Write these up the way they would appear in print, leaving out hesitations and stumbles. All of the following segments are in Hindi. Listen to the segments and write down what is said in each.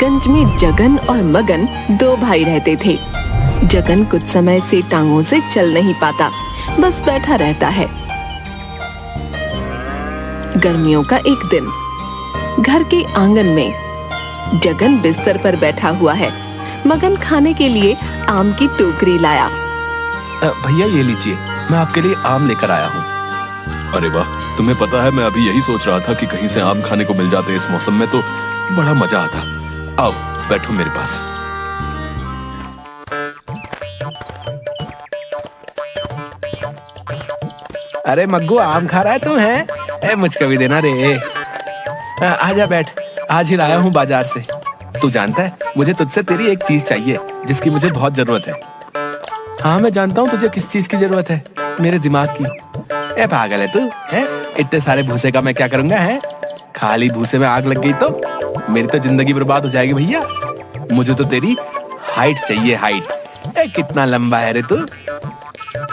गंज में जगन और मगन दो भाई रहते थे। जगन कुछ समय से टांगों से चल नहीं पाता, बस बैठा रहता है। गर्मियों का एक दिन घर के आंगन में जगन बिस्तर पर बैठा हुआ है। मगन खाने के लिए आम की टोकरी लाया। भैया ये लीजिए, मैं आपके लिए आम लेकर आया हूँ। अरे वाह, तुम्हें पता है मैं अभी यही सोच रहा था कि कहीं से आम खाने को मिल जाते इस मौसम में तो बड़ा मजा आता। आओ बैठो मेरे पास। अरे मग्गू, आम खा रहा है तू? है मुझको भी देना रे। आजा बैठ, आज ही लाया हूँ बाजार से। तू जानता है मुझे तुझसे तेरी एक चीज चाहिए जिसकी मुझे बहुत जरूरत है। हाँ मैं जानता हूँ तुझे किस चीज की जरूरत है, मेरे दिमाग की। ए पागल है तू, है? इतने सारे भूसे का मैं क्या करूंगा? है खाली भूसे में आग लग गई तो मेरी तो जिंदगी बर्बाद हो जाएगी भैया। मुझे तो तेरी हाइट चाहिए, हाइट। कितना लंबा है रे तू?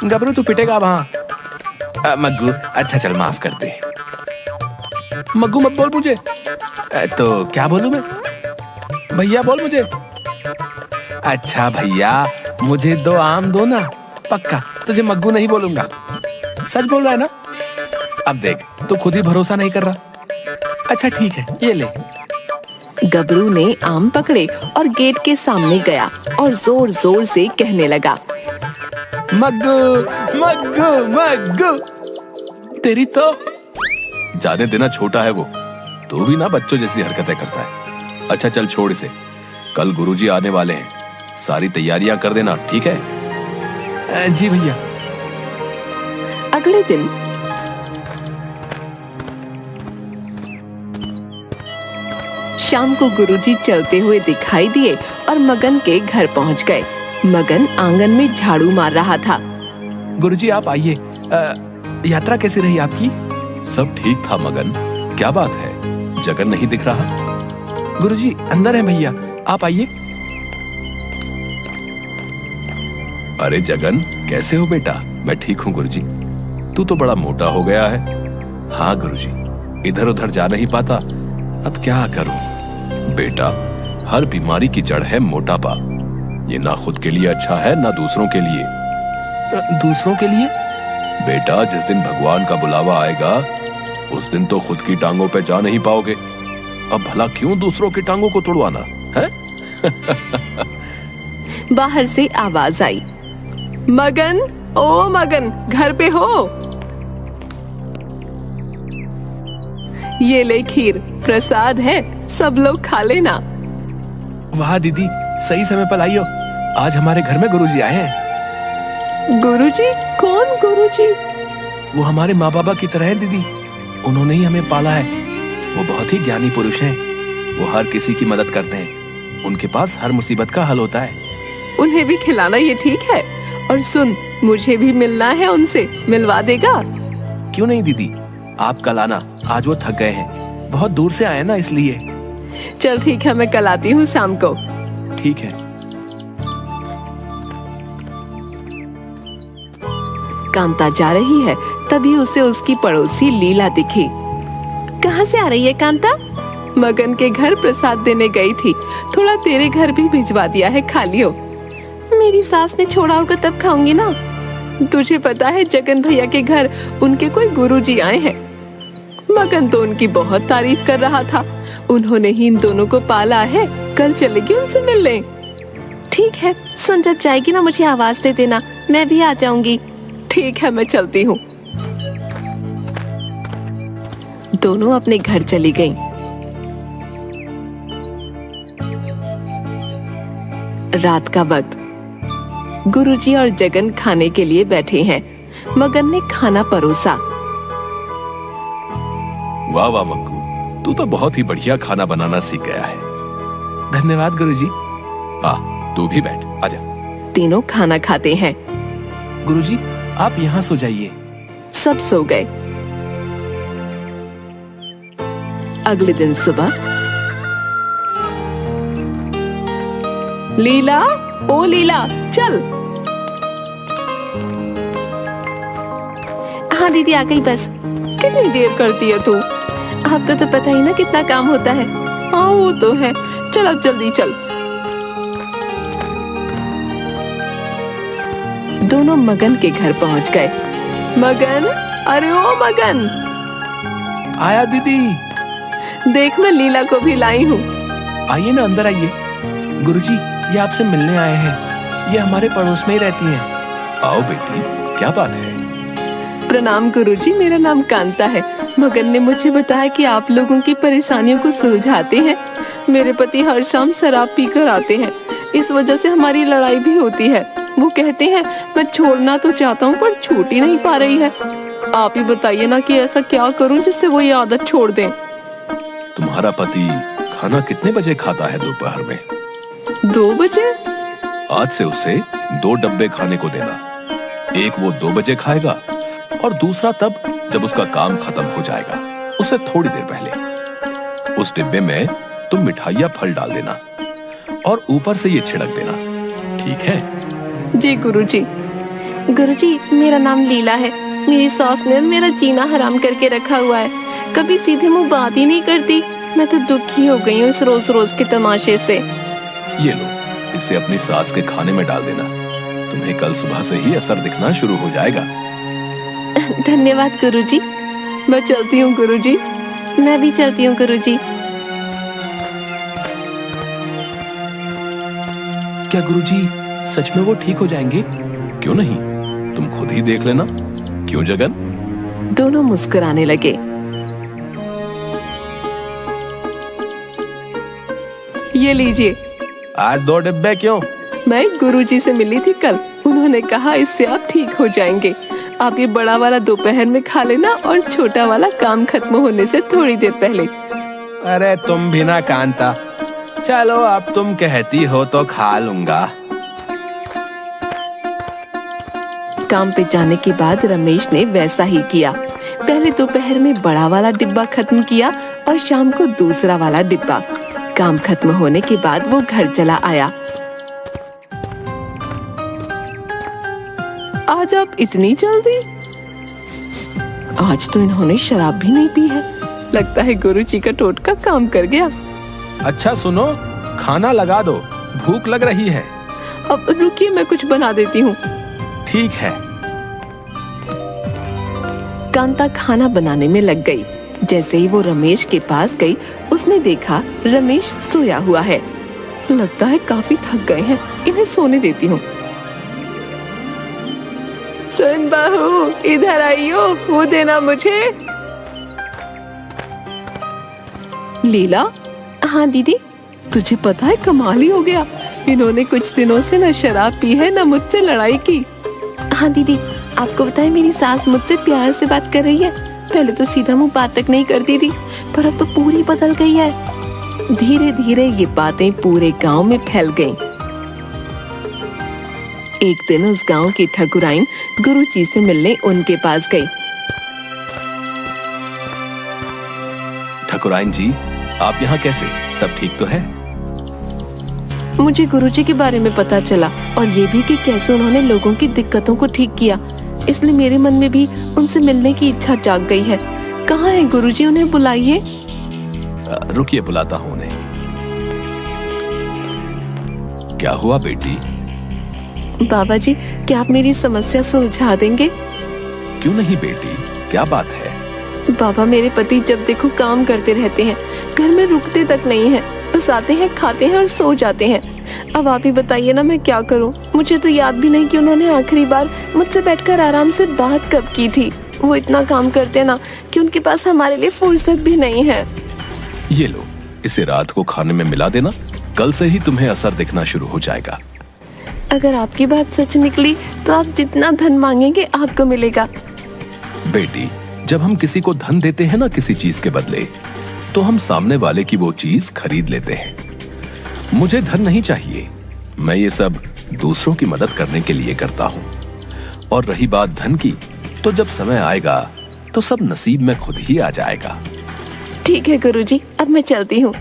गबरू तू पिटेगा वहां। मग्गू अच्छा चल माफ कर दे। मग्गू मत बोल मुझे। तो क्या बोलूं मैं? भैया बोल मुझे। अच्छा भैया, मुझे 2 आम दो ना, पक्का तुझे मग्गू नहीं बोलूंगा। सच बोल रहा है ना? अब देख तू खुद ही भरोसा नहीं कर रहा। अच्छा ठीक है, ये ले। गबरू ने आम पकड़े और गेट के सामने गया और जोर जोर से कहने लगा, मग्गू मग्गू मग्गू। तेरी तो जाने देना, छोटा है वो, तू भी ना बच्चों जैसी हरकतें करता है। अच्छा चल छोड़ इसे, कल गुरुजी आने वाले हैं, सारी तैयारियां कर देना, ठीक है? जी भैया। अगले दिन शाम को गुरुजी चलते हुए दिखाई दिए और मगन के घर पहुंच गए। मगन आंगन में झाड़ू मार रहा था। गुरुजी आप आइए। यात्रा कैसी रही आपकी? सब ठीक था मगन, क्या बात है जगन नहीं दिख रहा? गुरुजी अंदर है भैया, आप आइए। अरे जगन कैसे हो बेटा? मैं ठीक हूँ गुरुजी। तू तो बड़ा मोटा हो गया है। हाँ गुरुजी, इधर उधर जा नहीं पाता, अब क्या करूं? बेटा हर बीमारी की जड़ है मोटापा। ये ना खुद के लिए अच्छा है ना दूसरों के लिए। दूसरों के लिए? बेटा जिस दिन भगवान का बुलावा आएगा उस दिन तो खुद की टांगों पे जा नहीं पाओगे। अब भला क्यों दूसरों की टांगों को तोड़वाना है? बाहर से आवाज आई, मगन, ओ मगन, घर पे हो? ये ले खीर, प्रसाद है, सब लोग खा लेना। वाह दीदी, सही समय पर आई हो। आज हमारे घर में गुरुजी आए हैं। गुरुजी? कौन गुरुजी? वो हमारे माँ बाबा की तरह है दीदी, उन्होंने ही हमें पाला है। वो बहुत ही ज्ञानी पुरुष हैं, वो हर किसी की मदद करते हैं, उनके पास हर मुसीबत का हल होता है। उन्हें भी खिलाना ये ठीक है। और सुन, मुझे भी मिलना है उनसे, मिलवा देगा? क्यों नहीं दीदी, आप कल आना, आज वो थक गए हैं, बहुत दूर से आए ना इसलिए। चल ठीक है, मैं कल आती हूँ शाम को। ठीक है। कांता जा रही है, तभी उसे उसकी पड़ोसी लीला दिखी। कहाँ से आ रही है कांता? मगन के घर प्रसाद देने गई थी, थोड़ा तेरे घर भी भिजवा दिया है, खा लियो। मेरी सास ने छोड़ा होगा तब खाऊंगी ना। तुझे पता है जगन भैया के घर उनके कोई गुरुजी आए हैं। मगन तो उनकी बहुत तारीफ कर रहा था, उन्होंने ही इन दोनों को पाला है, कल चलेगी उनसे मिलने। ठीक है, सुन जब जाएगी ना मुझे आवाज दे देना, मैं भी आ जाऊंगी। ठीक है, मैं चलती हूँ। दोनों अपने घर चली गईं। रात का वक्त गुरुजी और जगन खाने के लिए बैठे हैं। मगन ने खाना परोसा। वाह वाह मग्गू, तू तो बहुत ही बढ़िया खाना बनाना सीख गया है। धन्यवाद गुरुजी। तू भी बैठ, आजा। तीनों खाना खाते हैं। गुरुजी आप यहाँ सो जाइए। सब सो गए। अगले दिन सुबह लीला, ओ लीला, चल। हाँ दीदी आ गई, बस। कितनी देर करती है तू? आपको तो पता ही ना कितना काम होता है। हाँ वो तो है, चल अब जल्दी चल। दोनों मगन के घर पहुंच गए। मगन, अरे ओ मगन, आया दीदी। देख मैं लीला को भी लाई हूँ। आइए ना, अंदर आइए। गुरुजी, ये आपसे मिलने आए हैं। ये हमारे पड़ोस में ही रहती हैं। आओ बेटी, क्या बात है? प्रणाम गुरुजी, मेरा नाम कांता है। मगन ने मुझे बताया कि आप लोगों की परेशानियों को सुलझाते हैं। मेरे पति हर शाम शराब पीकर आते हैं, इस वजह से हमारी लड़ाई भी होती है। वो कहते हैं मैं छोड़ना तो चाहता हूँ पर छूट ही नहीं पा रही है। आप ही बताइए ना कि ऐसा क्या करूँ जिससे वो ये आदत छोड़ दें। तुम्हारा पति खाना कितने बजे खाता है दोपहर में? 2 बजे? आज से उसे 2 डब्बे खाने को देना। एक वो 2 बजे खाएगा और दूसरा तब जब उसका काम खत्म हो जाएगा, उसे थोड़ी देर पहले। उस डिब्बे में तुम मिठाइयाँ फल डाल देना और ऊपर से ये छिड़क देना, ठीक है? जी गुरुजी। गुरुजी, मेरा नाम लीला है। मेरी सास ने मेरा जीना हराम करके रखा हुआ है। कभी सीधे मुंह बात ही नहीं करती। मैं तो दुखी हो गई हूँ इस रोज रोज के तमाशे से। ये लो, इसे अपनी सास के खाने में डाल देना। तुम्हें कल सुबह से ही असर दिखना शुरू हो जाएगा। धन्यवाद गुरुजी। मैं चलती हूँ गुरुजी। मैं भी चलती हूँ गुरुजी। क्या गुरुजी, सच में वो ठीक हो जाएंगे? क्यों नहीं, तुम खुद ही देख लेना। क्यों जगन? दोनों मुस्कुराने लगे। ये लीजिए। आज 2 डिब्बे क्यों? मैं गुरुजी से मिली थी कल, उन्होंने कहा इससे आप ठीक हो जाएंगे। आप ये बड़ा वाला दोपहर में खा लेना और छोटा वाला काम खत्म होने से थोड़ी देर पहले। अरे तुम भी ना कांता, चलो अब तुम कहती हो तो खा लूंगा। काम पे जाने के बाद रमेश ने वैसा ही किया। पहले दोपहर में बड़ा वाला डिब्बा खत्म किया और शाम को दूसरा वाला डिब्बा। काम खत्म होने के बाद वो घर चला आया। आज आप इतनी जल्दी? आज तो इन्होंने शराब भी नहीं पी है। लगता है गुरुजी का टोटका काम कर गया। अच्छा सुनो, खाना लगा दो, भूख लग रही है। अब रुकिए, मैं कुछ बना देती हूँ। ठीक है। कांता खाना बनाने में लग गई। जैसे ही वो रमेश के पास गई, उसने देखा रमेश सोया हुआ है। लगता है काफी थक गए हैं, इन्हें सोने देती हूँ। सुन बहू, इधर आइयो, वो देना मुझे। लीला? हाँ दीदी। तुझे पता है कमाल ही हो गया, इन्होंने कुछ दिनों से न शराब पी है न मुझसे लड़ाई की। हाँ दीदी, आपको पता है मेरी सास मुझसे प्यार से बात कर रही है। पहले तो सीधा मुंह बात तक नहीं करती थी, पर अब तो पूरी बदल गई है। धीरे धीरे ये बातें पूरे गांव में फैल गईं। एक दिन उस गांव की ठकुराइन गुरुजी से मिलने उनके पास गई। ठकुराइन जी, आप यहाँ कैसे? सब ठीक तो है? मुझे गुरुजी के बारे में पता चला और ये भी कि कैसे उन्होंने लोगों की दिक्कतों को ठीक किया, इसलिए मेरे मन में भी उनसे मिलने की इच्छा जाग गई है। कहाँ है गुरुजी? उन्हें बुलाइए। रुकिए, बुलाता हूँ उन्हें। क्या हुआ बेटी? बाबा जी, क्या आप मेरी समस्या सुलझा देंगे? क्यों नहीं बेटी, क्या बात है? बाबा, मेरे पति जब देखो काम करते रहते हैं, घर में रुकते तक नहीं है, बस आते हैं, खाते हैं और सो जाते हैं। अब आप ही बताइए ना, मैं क्या करूं? मुझे तो याद भी नहीं कि उन्होंने आखिरी बार मुझसे बैठकर आराम से बात कब की थी। वो इतना काम करते हैं ना कि उनके पास हमारे लिए फुर्सत भी नहीं है। ये लो, इसे रात को खाने में मिला देना, कल से ही तुम्हें असर दिखना शुरू हो जाएगा। अगर आपकी बात सच निकली तो आप जितना धन मांगेंगे आपको मिलेगा। बेटी, जब हम किसी को धन देते हैं ना किसी चीज के बदले, तो हम सामने वाले की वो चीज खरीद लेते हैं। मुझे धन नहीं चाहिए, मैं ये सब दूसरों की मदद करने के लिए करता हूँ। और रही बात धन की, तो जब समय आएगा तो सब नसीब में खुद ही आ जाएगा। ठीक है गुरुजी, अब मैं चलती हूँ।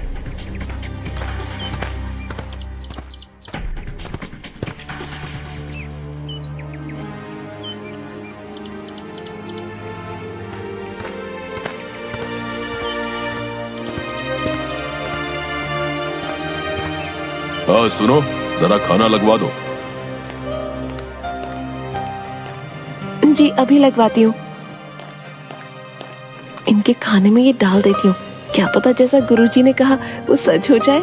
हाँ सुनो, जरा खाना लगवा दो। जी अभी लगवाती हूँ। इनके खाने में ये डाल देती हूँ, क्या पता जैसा गुरुजी ने कहा वो सच हो जाए।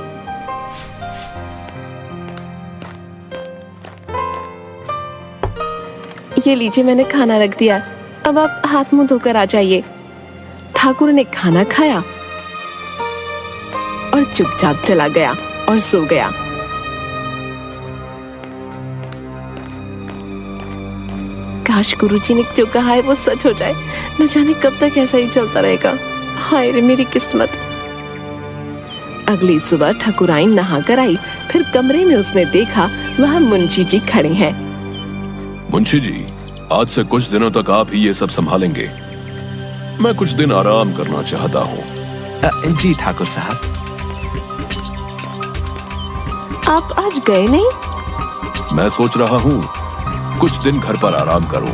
ये लीजिए, मैंने खाना रख दिया, अब आप हाथ मुंह धोकर आ जाइए। ठाकुर ने खाना खाया और चुपचाप चला गया और सो गया। काश गुरुजी ने जो कहा है वो सच हो जाए, न जाने कब तक ऐसा ही चलता रहेगा। हाय रे मेरी किस्मत। अगली सुबह ठाकुराइन नहाकर आई, फिर कमरे में उसने देखा वहाँ मुंशी जी खड़े हैं। मुंशी जी, आज से कुछ दिनों तक आप ही ये सब संभालेंगे। मैं कुछ दिन आराम करना चाहता हूँ। जी ठाकुर साहब। आप आज गए नहीं? मैं सोच रहा हूँ कुछ दिन घर पर आराम करूँ।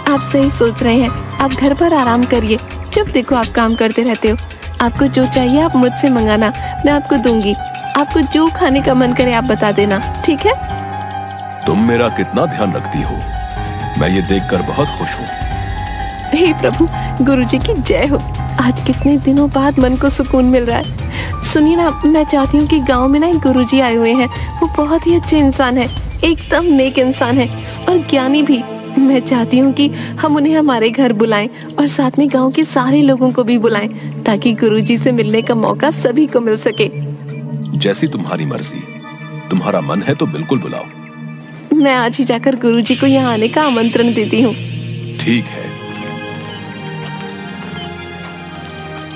आप सही सोच रहे हैं, आप घर पर आराम करिए। जब देखो आप काम करते रहते हो। आपको जो चाहिए आप मुझसे मंगाना, मैं आपको दूंगी। आपको जो खाने का मन करे आप बता देना, ठीक है? तुम मेरा कितना ध्यान रखती हो, मैं ये देखकर बहुत खुश हूँ। हे प्रभु, गुरुजी की जय हो। आज कितने दिनों बाद मन को सुकून मिल रहा है। सुनिए ना, मैं चाहती हूँ कि गांव में ना एक गुरुजी आए हुए हैं। वो बहुत ही अच्छे इंसान है, एकदम नेक इंसान है और ज्ञानी भी। मैं चाहती हूँ कि हम उन्हें हमारे घर बुलाएं और साथ में गांव के सारे लोगों को भी बुलाएं, ताकि गुरुजी से मिलने का मौका सभी को मिल सके। जैसी तुम्हारी मर्जी, तुम्हारा मन है तो बिल्कुल बुलाओ। मैं आज ही जाकर गुरुजी को यहाँ आने का आमंत्रण देती हूँ। ठीक है।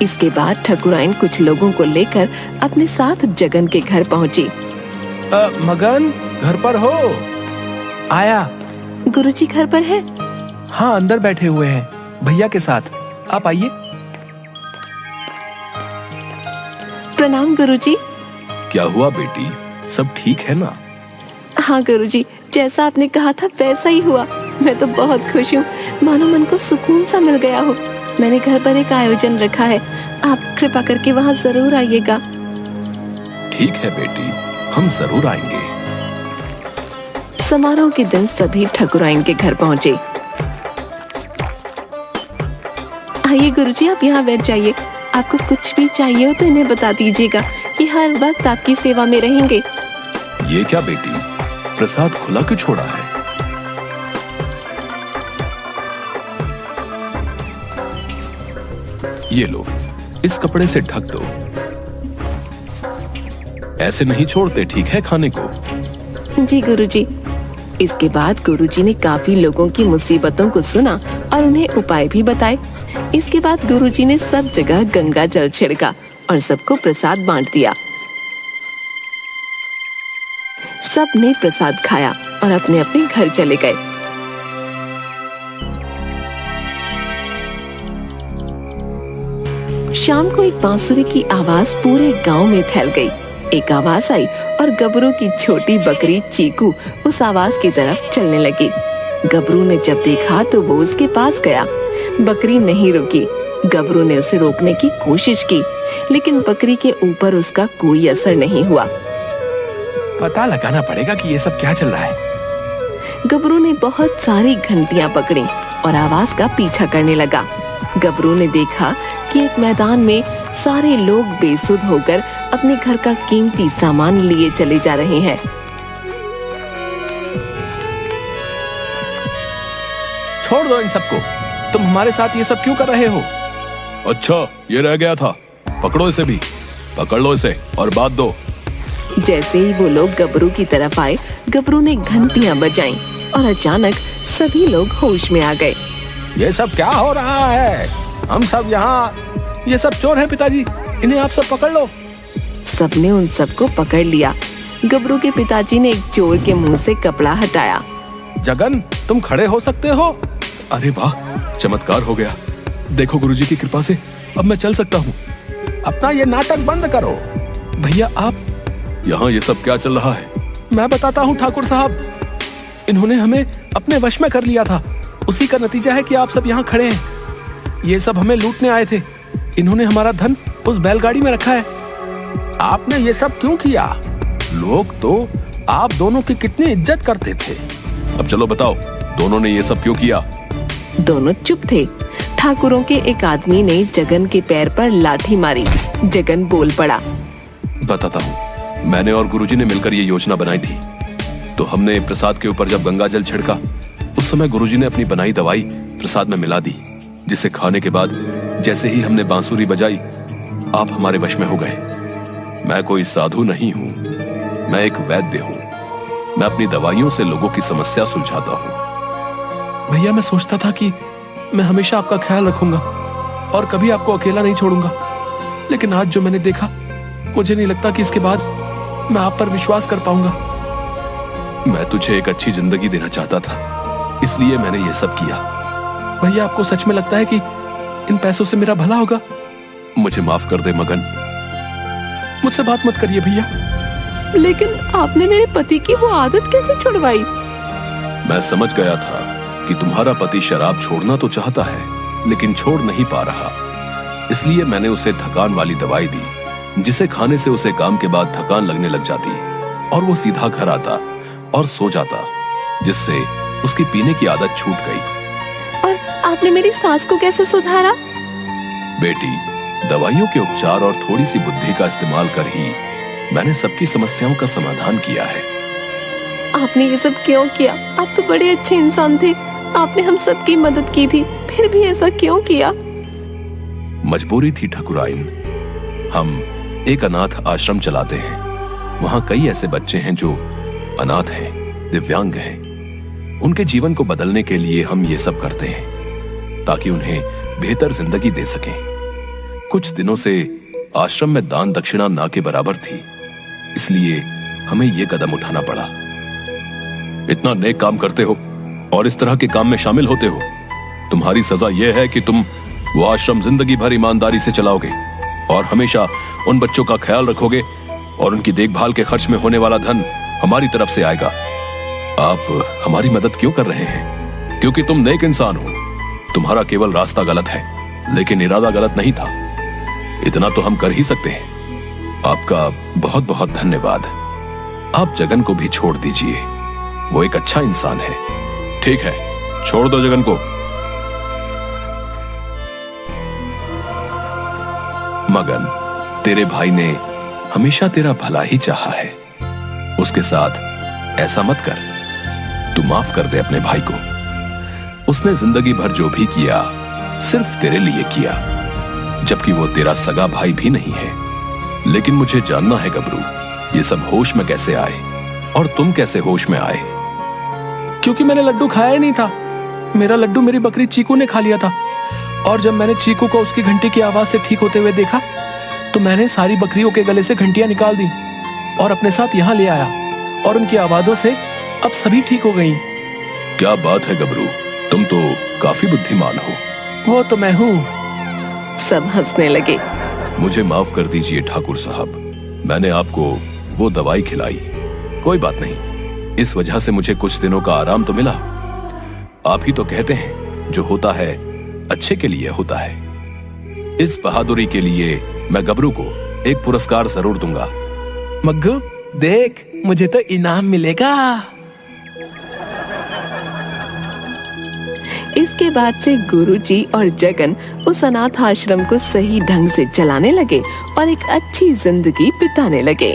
इसके बाद ठाकुराइन कुछ लोगों को लेकर अपने साथ जगन के घर पहुंची। मगन, घर पर हो? आया। गुरुजी घर पर है? हाँ, अंदर बैठे हुए हैं भैया के साथ। आप आइए। प्रणाम गुरुजी। क्या हुआ बेटी, सब ठीक है ना? हाँ गुरुजी, जैसा आपने कहा था वैसा ही हुआ। मैं तो बहुत खुश हूँ, मानो मन को सुकून सा मिल गया हो। मैंने घर पर एक आयोजन रखा है, आप कृपा करके वहाँ जरूर आइएगा। ठीक है बेटी, हम जरूर आएंगे। समारोह के दिन सभी ठाकुराइन के घर पहुँचे। आइए गुरुजी, आप यहाँ बैठ जाइए। आपको कुछ भी चाहिए हो तो इन्हें बता दीजिएगा, ये हर वक्त आपकी सेवा में रहेंगे। ये क्या बेटी, प्रसाद खुला क्यों छोड़ा है? ये लो, इस कपड़े से ढक दो। ऐसे नहीं छोड़ते, ठीक है, खाने को। जी गुरुजी। इसके बाद गुरुजी ने काफी लोगों की मुसीबतों को सुना और उन्हें उपाय भी बताए। इसके बाद गुरुजी ने सब जगह गंगा जल छिड़का और सबको प्रसाद बांट दिया। सब ने प्रसाद खाया और अपने अपने घर चले गए। शाम को एक बांसुरी की आवाज पूरे गांव में फैल गई। एक आवाज आई और गबरू की छोटी बकरी चीकू उस आवाज की तरफ चलने लगी। गबरू ने जब देखा तो वो उसके पास गया। बकरी नहीं रुकी। गबरू ने उसे रोकने की कोशिश की, लेकिन बकरी के ऊपर उसका कोई असर नहीं हुआ। पता लगाना पड़ेगा कि ये सब क्या चल रहा है। गबरू ने बहुत सारी घंटियां पकड़ी और आवाज का पीछा करने लगा। गबरू ने देखा कि एक मैदान में सारे लोग बेसुध होकर अपने घर का कीमती सामान लिए चले जा रहे हैं। छोड़ दो इन सबको, तुम हमारे साथ ये सब क्यों कर रहे हो? अच्छा, ये रह गया था, पकड़ो इसे भी, पकड़ लो इसे और बात दो। जैसे ही वो लोग गबरू की तरफ आए, गबरू ने घंटियां बजाईं और अचानक सभी लोग होश में आ गए। ये सब क्या हो रहा है? हम सब यहाँ, ये सब चोर हैं पिताजी, इन्हें आप सब पकड़ लो। सबने उन सबको पकड़ लिया। गबरू के पिताजी ने एक चोर के मुंह से कपड़ा हटाया। जगन, तुम खड़े हो सकते हो? अरे वाह, चमत्कार हो गया। देखो गुरुजी की कृपा से अब मैं चल सकता हूँ। अपना ये नाटक बंद करो। भैया आप, यहाँ ये सब क्या चल रहा है? मैं बताता हूँ ठाकुर साहब, इन्होंने हमें अपने वश में कर लिया था। उसी का नतीजा है कि आप सब यहाँ खड़े हैं। ये सब हमें लूटने आए थे। इन्होंने हमारा धन उस बैलगाड़ी में रखा है। आपने ये सब क्यों किया? लोग तो आप दोनों की कितनी इज्जत करते थे। अब चलो बताओ, दोनों ने ये सब क्यों किया? दोनों चुप थे। ठाकुरों के एक आदमी ने जगन के पैर पर लाठी मारी। जगन बोल पड़ा। बताता हूँ, मैंने और गुरुजी ने मिलकर ये योजना बनाई थी। तो हमने प्रसाद के ऊपर जब गंगा जल छिड़का, उस समय गुरुजी ने अपनी बनाई दवाई प्रसाद में मिला दी, जिसे खाने के बाद जैसे ही हमने बांसुरी बजाई, आप हमारे वश में हो गए। मैं कोई साधु नहीं हूँ, मैं एक वैद्य हूँ। मैं अपनी दवाइयों से लोगों की समस्या सुलझाता हूँ। भैया, मैं सोचता था कि मैं हमेशा आपका ख्याल रखूंगा और कभी आपको अकेला नहीं छोड़ूंगा, लेकिन आज जो मैंने देखा, मुझे नहीं लगता कि इसके बाद मैं आप पर विश्वास कर पाऊंगा। मैं तुझे एक अच्छी जिंदगी देना चाहता था, इसलिए मैंने ये सब किया। भैया, आपको सच में लगता है कि इन पैसों से मेरा भला होगा? मुझे माफ कर दे मगन। मुझसे बात मत करिए भैया। लेकिन आपने मेरे पति की वो आदत कैसे छुड़वाई? मैं समझ गया था कि तुम्हारा पति शराब छोड़ना तो चाहता है, लेकिन छोड़ नहीं पा रहा। इसलिए मैंने उसे थकान वाली दवाई दी, जिसे खाने से उसे काम के बाद थकान लगने लग जाती और वो सीधा घर आता और सो जाता, जिससे उसकी पीने की आदत छूट गई। और आपने मेरी सास को कैसे सुधारा? बेटी, दवाइयों के उपचार और थोड़ी सी बुद्धि का इस्तेमाल कर ही मैंने सबकी समस्याओं का समाधान किया है। आपने ये सब क्यों किया? आप तो बड़े अच्छे इंसान थे, आपने हम सबकी मदद की थी, फिर भी ऐसा क्यों किया? मजबूरी थी ठाकुराइन। हम एक अनाथ आश्रम चलाते हैं। वहाँ कई ऐसे बच्चे हैं जो अनाथ हैं, दिव्यांग हैं। उनके जीवन को बदलने के लिए हम ये सब करते हैं, ताकि उन्हें बेहतर जिंदगी दे सकें। कुछ दिनों से आश्रम में दान दक्षिणा ना के बराबर थी, इसलिए हमें ये कदम उठाना पड़ा। इतना नेक काम करते हो और इस तरह के काम में शामिल होते हो, तुम्हारी सजा यह है कि तुम वो आश्रम जिंदगी भर ईमानदारी से चलाओगे और हमेशा उन बच्चों का ख्याल रखोगे और उनकी देखभाल के खर्च में होने वाला धन हमारी तरफ से आएगा। आप हमारी मदद क्यों कर रहे हैं? क्योंकि तुम नेक इंसान हो। तुम्हारा केवल रास्ता गलत है, लेकिन इरादा गलत नहीं था। इतना तो हम कर ही सकते हैं। आपका बहुत बहुत धन्यवाद। आप जगन को भी छोड़ दीजिए, वो एक अच्छा इंसान है। ठीक है, छोड़ दो जगन को। मगन, तेरे भाई ने हमेशा तेरा भला ही चाहा है। उसके साथ ऐसा मत कर। तू माफ कर दे अपने भाई को। उसने जिंदगी भर जो भी किया सिर्फ तेरे लिए किया, जबकि वो तेरा सगा भाई भी नहीं है। लेकिन मुझे जानना है गबरू, ये सब होश में कैसे आए और तुम कैसे होश में आए? क्योंकि मैंने लड्डू खाया ही नहीं था। मेरा लड्डू मेरी बकरी चीकू ने खा लिया था, और जब मैंने चीकू को उसकी घंटी की आवाज से ठीक होते हुए देखा, तो मैंने सारी बकरियों के गले से घंटियां निकाल दी और अपने साथ यहाँ ले आया, और उनकी आवाजों से अब सभी ठीक हो गई। क्या बात है गबरू, तुम तो काफी बुद्धिमान हो। वो तो मैं हूँ। सब हंसने लगे। मुझे माफ कर दीजिए ठाकुर साहब, मैंने आपको वो दवाई खिलाई। कोई बात नहीं, इस वजह से मुझे कुछ दिनों का आराम तो मिला। आप ही तो कहते हैं, जो होता है अच्छे के लिए होता है। इस बहादुरी के लिए मैं गबरू को एक पुरस्कार जरूर दूंगा। मग्गू देख, मुझे तो इनाम मिलेगा। इसके बाद से गुरुजी और जगन उस अनाथ आश्रम को सही ढंग से चलाने लगे और एक अच्छी जिंदगी बिताने लगे।